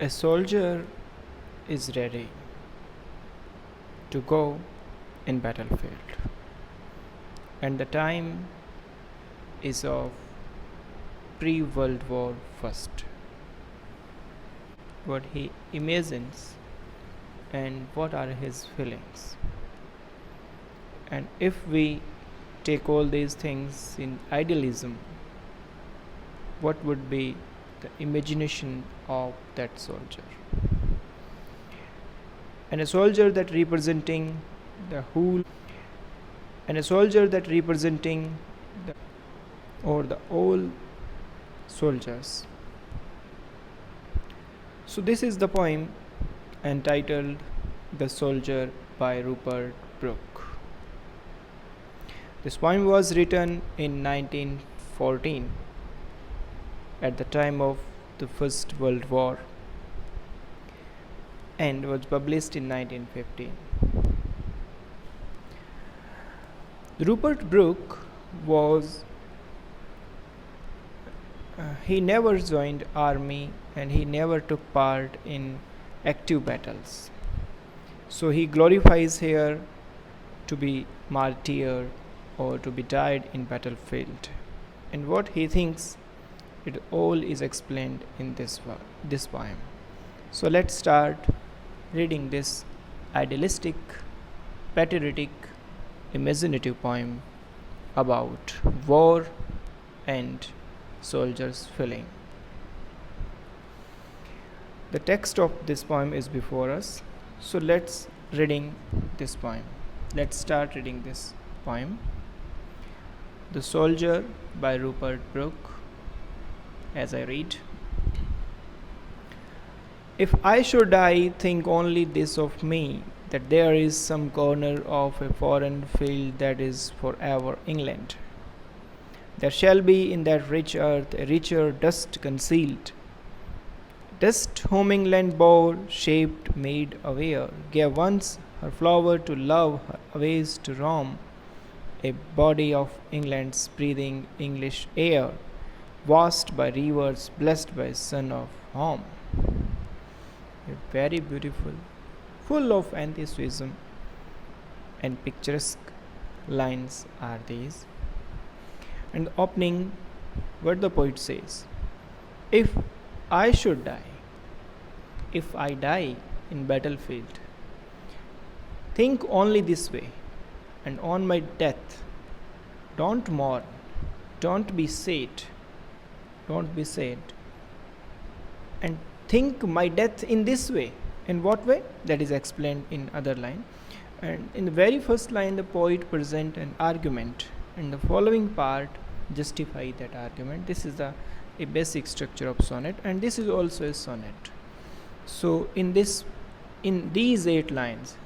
A soldier is ready to go in battlefield, and the time is of pre-World War First. What he imagines and what are his feelings. And if we take all these things in idealism, what would be the imagination of that soldier? And a soldier that representing the whole, and a soldier that representing the or the all soldiers. So this is the poem entitled The Soldier by Rupert Brooke. This poem was written in 1914 at the time of the First World War and was published in 1915. Rupert Brooke was he never joined army and he never took part in active battles. So he glorifies here to be martyr or to be died in battlefield. And what he thinks, it all is explained in this poem. So let's start reading this idealistic, patriotic, imaginative poem about war and soldiers' feeling. The text of this poem is before us. So let's reading this poem. Let's start reading this poem. The Soldier by Rupert Brooke. As I read. If I should die, think only this of me, that there is some corner of a foreign field that is forever England. There shall be in that rich earth a richer dust concealed. Dust whom England bore, shaped, made aware, gave once her flower to love, her ways to roam, a body of England's breathing English air, vast by rivers, blessed by sun of home. Very beautiful, full of enthusiasm and picturesque lines are these. And the opening, what the poet says, if I should die, if I die in battlefield, think only this way, and on my death, don't mourn, don't be sad, and think my death in this way. In what way? That is explained in other line. And in the very first line, the poet present an argument, and the following part justify that argument. This is a basic structure of sonnet, and this is also a sonnet. So in these 8 lines,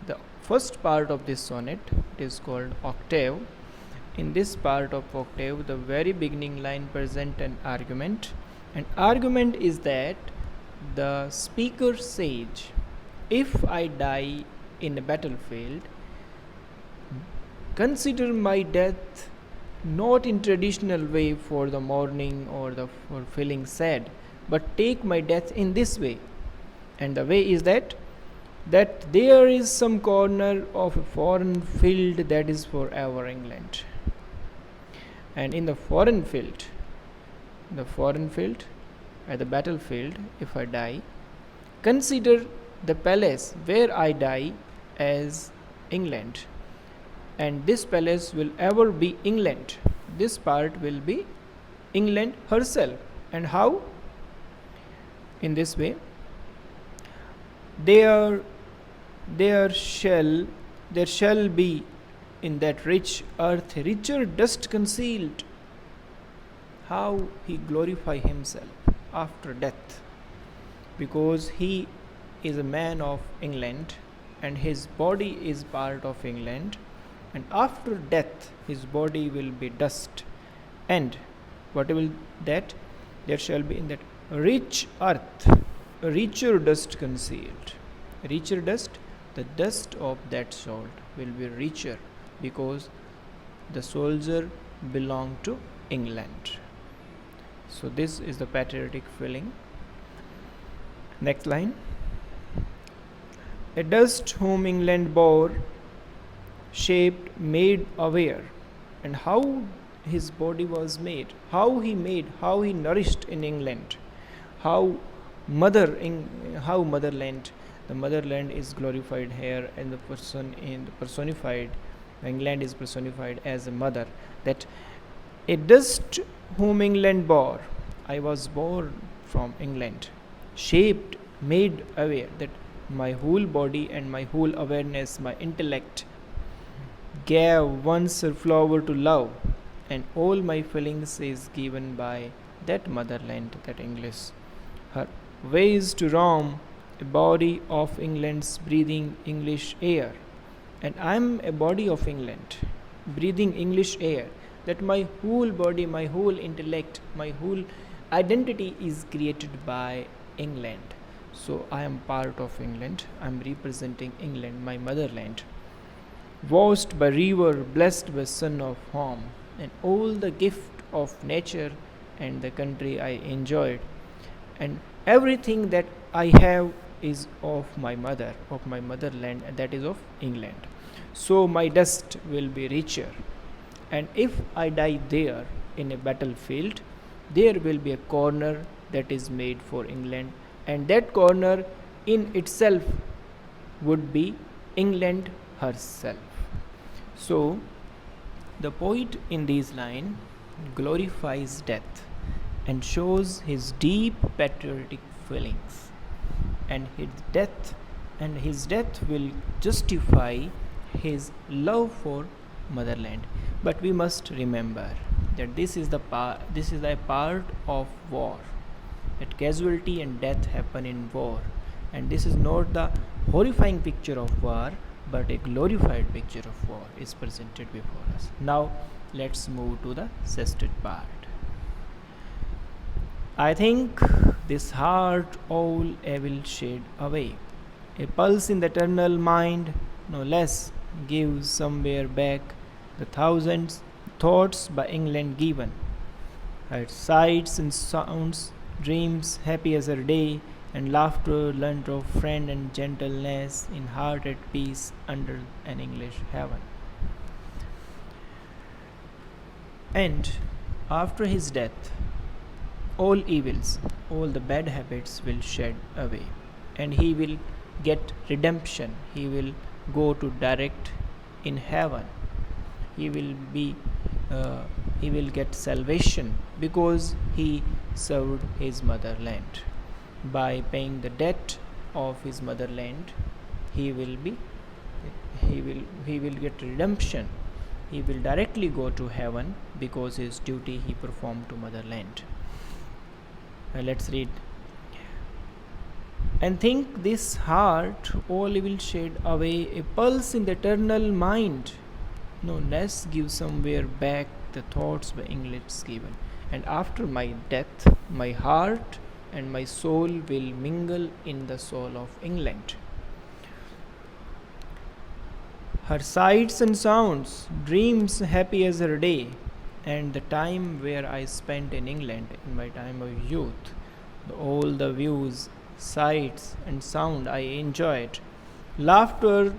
the first part of this sonnet is called octave. In this part of octave, the very beginning line present an argument. An argument is that the speaker says, if I die in a battlefield, consider my death not in traditional way for the mourning or for feeling sad, but take my death in this way. And the way is that there is some corner of a foreign field that is forever England. And in the foreign field, at the battlefield, if I die, consider the palace where I die as England. And this palace will ever be England. This part will be England herself. And how? In this way, there shall be in that rich earth richer dust concealed. How he glorify himself after death, because he is a man of England and his body is part of England, and after death his body will be dust. And what will that? There shall be in that rich earth a richer dust concealed. Richer dust, the dust of that salt will be richer, because the soldier belonged to England. So this is the patriotic feeling. Next line. A dust whom England bore, shaped, made aware, and how his body was made, how he nourished in England, how how motherland, the motherland is glorified here, and the personified, England is personified as a mother. That a dust whom England bore, I was born from England, shaped, made aware, that my whole body and my whole awareness, my intellect, gave once a flower to love, and all my feelings is given by that motherland, that English. Her ways to roam, a body of England's breathing English air, and I am a body of England, breathing English air. That my whole body, my whole intellect, my whole identity is created by England. So I am part of England. I am representing England, my motherland. Washed by river, blessed by son of home, and all the gift of nature and the country I enjoyed, and everything that I have is of my mother, of my motherland, and that is of England. So my dust will be richer, and if I die there in a battlefield, there will be a corner that is made for England, and that corner in itself would be England herself. So the poet in these lines glorifies death and shows his deep patriotic feelings, and his death will justify his love for motherland. But we must remember that this is a part of war, that casualty and death happen in war, and this is not the horrifying picture of war, but a glorified picture of war is presented before us. Now let's move to the sestet part. I think this heart all evil shade away, a pulse in the eternal mind, no less, gives somewhere back the thousands thoughts by England given, her sights and sounds, dreams happy as her day, and laughter learnt of friend and gentleness, in heart at peace under an English heaven. And after his death, all evils, all the bad habits will shed away, and he will get redemption. He will go to direct in heaven. He will get salvation because he served his motherland. By paying the debt of his motherland, he will get redemption. He will directly go to heaven because his duty he performed to motherland. Let's read. And think this heart all will shed away, a pulse in the eternal mind, no less give somewhere back the thoughts by English given. And after my death, my heart and my soul will mingle in the soul of England. Her sights and sounds, dreams happy as her day, and the time where I spent in England in my time of youth, all the views, sights and sound I enjoyed, laughter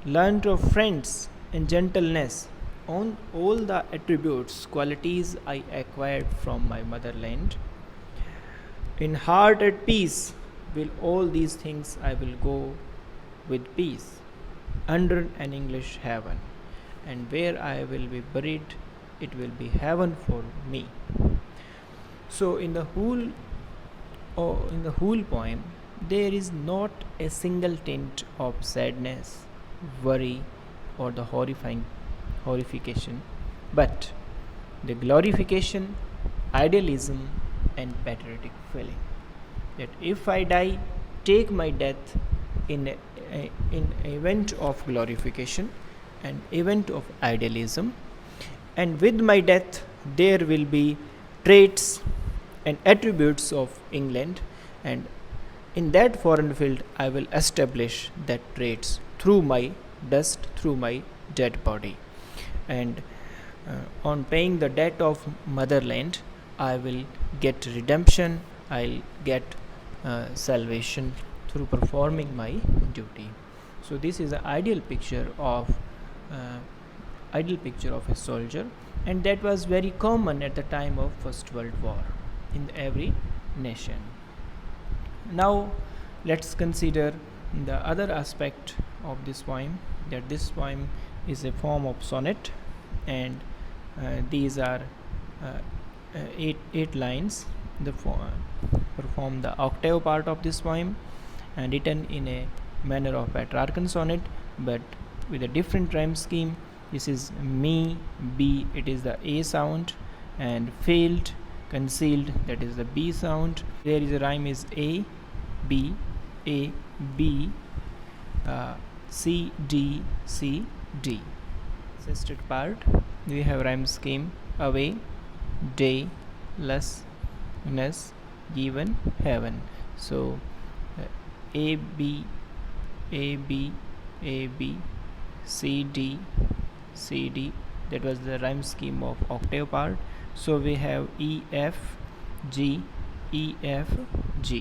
learnt of friends and gentleness, on all the attributes, qualities I acquired from my motherland. In heart at peace will all these things I will go with peace under an English heaven, and where I will be buried, it will be heaven for me. So in the whole poem, there is not a single tint of sadness, worry, or the horrification, but the glorification, idealism, and patriotic feeling. That if I die, take my death in an event of glorification, an event of idealism, and with my death there will be traits and attributes of England, and in that foreign field I will establish that traits through my dust, through my dead body. And on paying the debt of motherland, I will get redemption, I'll get salvation through performing my duty. So this is an uh, ideal picture of a soldier, and that was very common at the time of First World War in every nation. Now let's consider the other aspect of this poem, that this poem is a form of sonnet, and these are eight lines. Perform the octave part of this poem, and written in a manner of Petrarchan sonnet, but with a different rhyme scheme. This is me, B, it is the A sound, and failed, concealed, that is the B sound. There is a rhyme is A, B, A, B, C, D, C, D. Assisted part, we have rhyme scheme away, day, less, ness, given, heaven. So A, B, A, B, A, B, C, D, C, D. That was the rhyme scheme of octave part. So we have E, F, G, E, F, G.